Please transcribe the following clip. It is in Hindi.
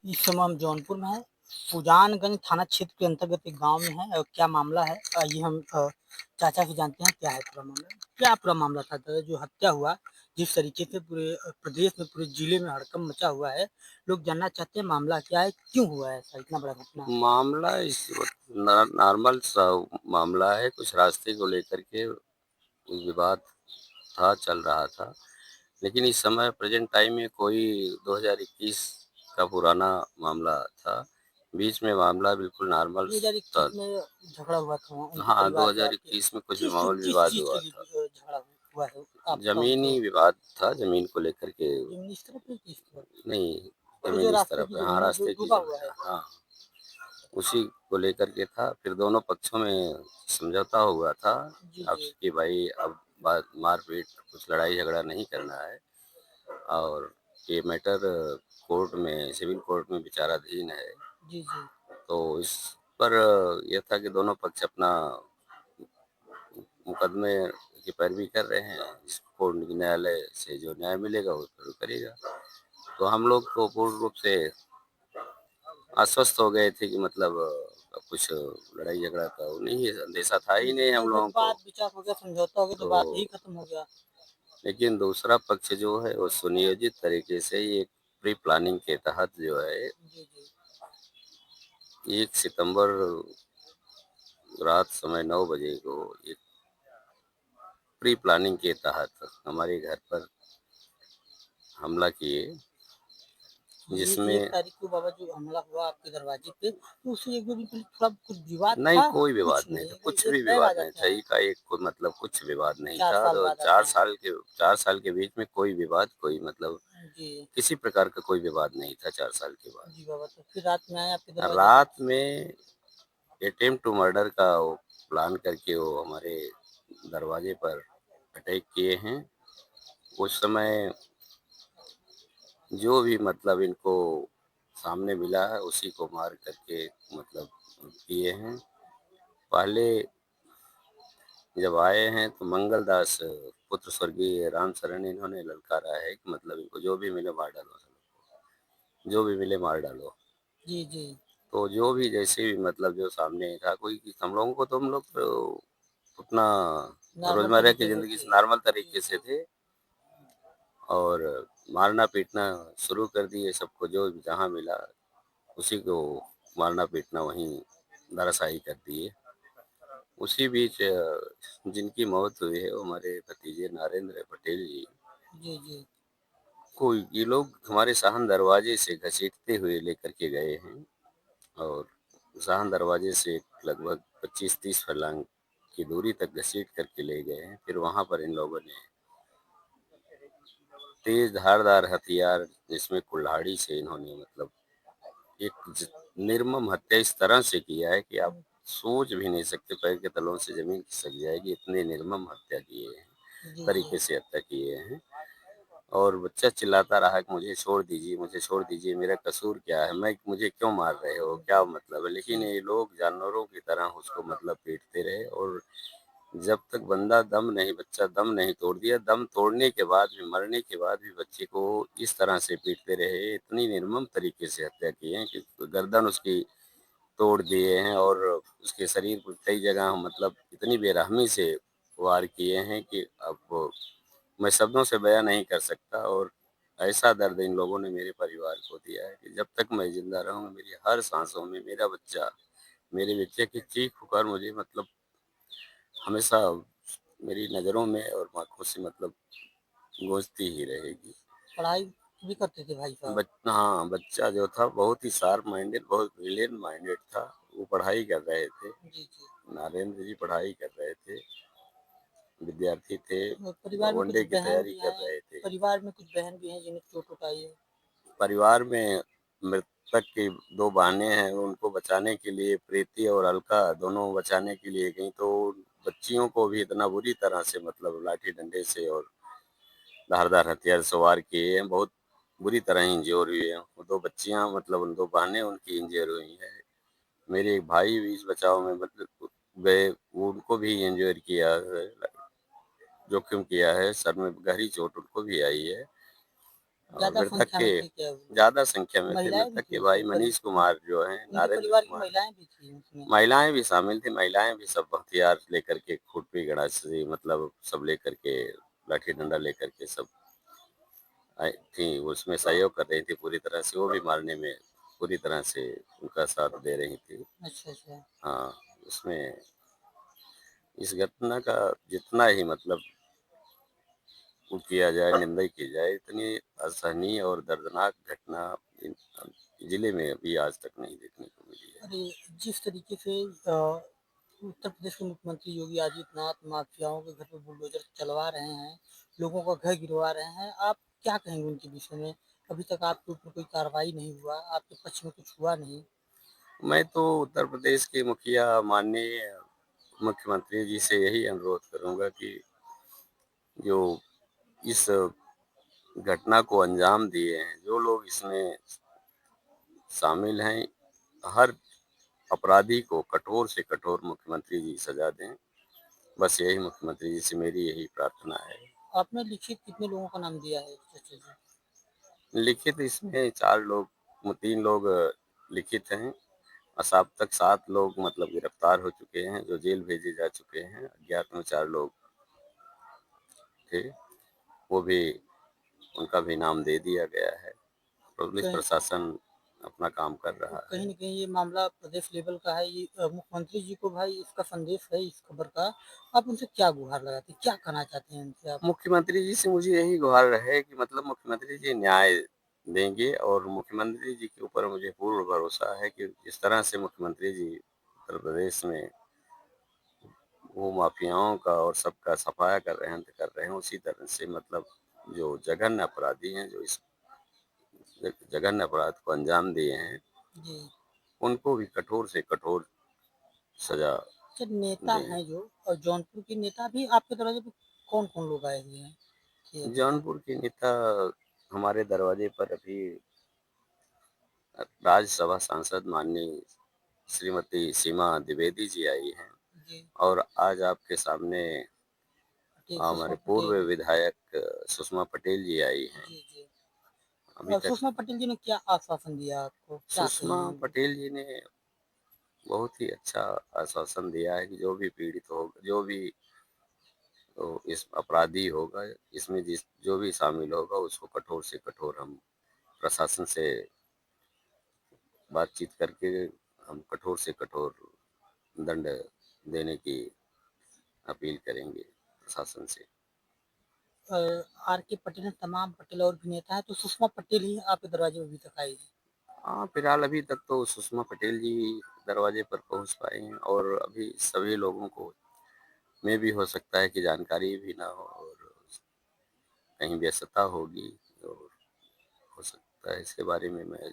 इस समय हम जौनपुर में हैं। सुजानगंज थाना क्षेत्र के अंतर्गत एक गाँव में है। क्या मामला है आइए हम चाचा से जानते हैं क्या है पूरा मामला। क्या पूरा मामला था दादा जो हत्या हुआ, जिस तरीके से पूरे प्रदेश में, पूरे जिले में हड़कंप मचा हुआ है। लोग जानना चाहते हैं मामला क्या है, क्यों हुआ है ऐसा इतना बड़ा घटना? मामला इस वक्त नॉर्मल सा मामला है। कुछ रास्ते को लेकर के विवाद था, चल रहा था। लेकिन इस समय प्रेजेंट टाइम में कोई 2021 का पुराना मामला था। बीच में मामला बिल्कुल नॉर्मल था। 2021 में झगड़ा हुआ था उनके हाँ, परिवार में आपके? 2021 में कुछ किस मामूली किस विवाद चीज के हुआ था। लिए झगड़ा हुआ है आपका उनके? जमीनी विवाद था, जमीन को लेकर के। जमीन इस तरफ है कि इस तरफ? नहीं, वो जो जमीन इस रास्ते तरफ की है। हाँ, जमीन है जो रास्ते की डूबा हुआ जमीन है। है। हाँ, उसी को लेकर के था। फिर दोनों पक्षों में समझौता हुआ था जी जी। आपस कि भाई अब बात मारपीट, कुछ लड़ाई झगड़ा नहीं करना है। और ये मैटर कोर्ट में, सिविल कोर्ट में विचाराधीन है। जी जी। तो इस पर यह था कि दोनों पक्ष अपना मुकदमे की पैरवी कर रहे हैं। कोर्ट न्यायालय से जो न्याय मिलेगा वो फिर करेगा। तो हम लोग तो पूर्ण रूप से आश्वस्त हो गए थे कि मतलब अब कुछ लड़ाई झगड़ा का वो नहीं है, अंदेशा था ही नहीं हम लोगों को। बात विचार हो गया, समझौता हो गया, तो तो बात ही खत्म हो गया। लेकिन दूसरा पक्ष जो है वो सुनियोजित तरीके से एक प्री प्लानिंग के तहत जो है जी जी। 1 सितंबर रात समय 9 बजे को एक प्री प्लानिंग के तहत हमारे घर पर हमला किए, ये एक जिसमें तारीख को बाबा जो हमला हुआ आपके दरवाजे पे, तो उससे एक दो दिन पहले थोड़ा कुछ विवाद नहीं, था? कोई विवाद कुछ नहीं नहीं, था, कुछ एक भी बैग आ विवाद नहीं जाते था। हैं। एकाएक कोई मतलब कुछ विवाद नहीं 4 था। साल तो बाद आते चार हैं। साल के 4 साल के बीच में कोई विवाद, कोई मतलब जी। किसी प्रकार का कोई विवाद नहीं था 4 साल के बाद। जी बाबा, तो फिर रात में आए आपके दरवाजे पे? रात में अटेम्प्ट टू मर्डर का वो प्लान करके वो हमारे दरवाजे पर अटैक किए हैं। उस समय जो भी मतलब इनको सामने मिला है उसी को मार करके मतलब किए हैं। पहले जब आए हैं तो मंगल दास पुत्र स्वर्गीय राम शरण इन्होंने ललकारा है कि मतलब इनको जो भी मिले मार डालो, जो भी मिले मार डालो। जी जी। तो जो भी जैसे भी मतलब जो सामने था कोई, हम लोगों को तो हम लोग तो अपना नॉर्मल रोजमर्रा की तरीके से जिंदगी थे। से नॉर्मल जी तरीके से थे। और मारना पीटना शुरू कर दिए सबको, जो जहाँ मिला उसी को मारना पीटना वहीं धराशायी कर दिए। उसी बीच जिनकी मौत हुई है वो हमारे भतीजे नरेंद्र पटेल जी जी। जी को ये लोग हमारे साहन दरवाजे से घसीटते हुए लेकर के गए हैं। और साहन दरवाजे से लगभग 25-30 फरलांग की दूरी तक घसीट करके ले गए हैं। फिर वहां पर इन लोगों ने तेज धारदार हथियार, जिसमें कुल्हाड़ी से इन्होंने मतलब एक निर्मम हत्या इस तरह से किया है कि आप सोच भी नहीं सकते। पैर के तलों से जमीन खिसक जाएगी, इतनी निर्मम हत्या किए हैं, जी। जी तरीके से हत्या किए हैं। और बच्चा चिल्लाता रहा कि मुझे छोड़ दीजिए, मुझे छोड़ दीजिए, मेरा कसूर क्या है, मैं मुझे क्यों मार रहे हो, क्या मतलब है। लेकिन जी। ये लोग जानवरों की तरह उसको मतलब पीटते रहे। और जब तक बंदा दम नहीं, बच्चा दम नहीं तोड़ दिया, दम तोड़ने के बाद भी, मरने के बाद भी बच्चे को इस तरह से पीटते रहे। इतनी निर्मम तरीके से हत्या की है कि गर्दन उसकी तोड़ दिए हैं। और उसके शरीर पर कई जगह मतलब इतनी बेरहमी से वार किए हैं कि अब मैं शब्दों से बयां नहीं कर सकता। और ऐसा दर्द इन लोगों ने मेरे परिवार को दिया है कि जब तक मैं जिंदा रहूंगा मेरी हर सांसों में मेरा बच्चा, मेरे बच्चे की चीख पुकार मुझे मतलब हमेशा मेरी नज़रों में और आँखों से मतलब गूंजती ही रहेगी। पढ़ाई भी करते थे भाई साहब? हाँ, बच्चा जो था बहुत ही शार्प माइंडेड, बहुत ब्रिलियंट माइंडेड था। वो पढ़ाई कर रहे थे। जी जी। नरेंद्र जी पढ़ाई कर रहे थे, विद्यार्थी थे, और परिवार में कुछ वनडे की बहन तैयारी भी कर हैं? रहे थे। परिवार में कुछ बहन भी हैं जिन्हें चोट वोट आई है? परिवार में मृतक की 2 बहनें हैं, उनको बचाने के लिए प्रीति और अलका दोनों बचाने के लिए गईं। तो बच्चियों को भी इतना बुरी तरह से मतलब लाठी डंडे से और धारदार हथियार से वार किए हैं, बहुत बुरी तरह इंज्योर हुई हैं। वो 2 बच्चियाँ मतलब उन 2 बहनें उनकी इंज्योर हुई हैं। मेरे एक भाई भी इस बचाव में मतलब गए, वो उनको भी इंज्योर किया है, जोखिम किया है, सर में गहरी चोट उनको भी आई है। और ज़्यादा मृतक संख्या के में थे क्या वो लोग? ज़्यादा संख्या में थे। महिलाएँ भी मृतक के थी उसमें भाई मनीष कुमार जो हैं, उनके नरेंद्र परिवार की कुमार, महिलाएँ भी थी उसमें? महिलाएँ भी शामिल थी। महिलाएँ भी सब हथियार लेकर के, खुरपी, गणासी मतलब सब लेकर के, लाठी डंडा लेकर के सब आई थी। उसमें सहयोग कर रही थी पूरी तरह से। वो भी मारने में पूरी तरह से उनका साथ दे रही थी। अच्छा, अच्छा। हाँ, उसमें इस घटना का जितना ही मतलब वो किया जाए, निंदा की जाए, इतनी असहनीय और दर्दनाक घटना इन जिले में अभी आज तक नहीं देखने को मिली है। अरे! जिस तरीके से उत्तर प्रदेश के मुख्यमंत्री योगी आदित्यनाथ माफियाओं के घर पे बुलडोज़र चलवा रहे हैं, लोगों का घर गिरवा रहे हैं, आप क्या कहेंगे उनके विषय में? अभी तक आपके ऊपर कोई कार्रवाई नहीं हुआ, आपके पक्ष में कुछ हुआ नहीं। मैं तो उत्तर प्रदेश के मुखिया माननीय मुख्यमंत्री जी से यही अनुरोध करूंगा कि जो इस घटना को अंजाम दिए हैं, जो लोग इसमें शामिल हैं, हर अपराधी को कठोर से कठोर मुख्यमंत्री जी सजा दें। बस यही मुख्यमंत्री जी से मेरी यही प्रार्थना है। आपने लिखित कितने लोगों का नाम दिया है? अच्छा, अच्छा। लिखित इसमें 4 लोग, 3 लोग लिखित हैं। अब तक 7 लोग मतलब गिरफ्तार हो चुके हैं, जो जेल भेजे जा चुके हैं। अज्ञात में 4 लोग थे, वो भी, उनका भी नाम दे दिया गया है। पुलिस कहीं प्रशासन अपना काम कर तो रहा कहीं है। न कहीं ये मामला प्रदेश लेवल का है, ये मुख्यमंत्री जी को भाई इसका संदेश है इस खबर का, आप उनसे क्या गुहार लगाते हैं? क्या कहना चाहते हैं उनसे आप? मुख्यमंत्री जी से मुझे यही गुहार है कि मतलब मुख्यमंत्री जी न्याय देंगे, और मुख्यमंत्री जी के ऊपर मुझे पूर्ण भरोसा है कि जिस तरह से मुख्यमंत्री जी उत्तर प्रदेश में वो माफियाओं का और सबका सफाया कर रहे हैं, उसी तरह से मतलब जो जघन्य अपराधी हैं, जो इस जघन्य अपराध को अंजाम दिए हैं, जी। उनको भी कठोर से कठोर सजा अच्छा नेता दें। हैं जो और जौनपुर के नेता भी आपके दरवाजे पे कौन-कौन लोग आए हुए हैं? ये बताएँ। जौनपुर के नेता हमारे दरवाजे पर अभी राज्यसभा सांसद माननीय श्रीमती सीमा द्विवेदी जी आई हैं, जी, और आज आपके सामने जी हमारे सुषमा पूर्व पटेल। विधायक सुषमा पटेल जी आई हैं। जी, जी। अभी तक सुषमा पटेल जी ने क्या आश्वासन दिया आपको? क्या सुषमा कही हैं वो? पटेल जी ने बहुत ही अच्छा आश्वासन दिया है कि जो भी पीड़ित हो, जो भी तो इस अपराधी होगा, इसमें जिस जो भी शामिल होगा, उसको कठोर से कठोर हम प्रशासन से बातचीत करके हम कठोर से कठोर दंड देने की अपील करेंगे प्रशासन से। अ, आर के पटेल हैं, तमाम पटेल और भी नेता हैं, तो सुषमा पटेल ही आपके दरवाजे पे अभी तक आई हैं। हाँ, फिलहाल अभी तक तो सुषमा पटेल जी दरवाजे पर पहुंच पाए हैं, और अभी सभी लोगों को में भी हो सकता है कि जानकारी भी ना हो, और कहीं व्यस्तता होगी, और हो सकता है इसके बारे में मैं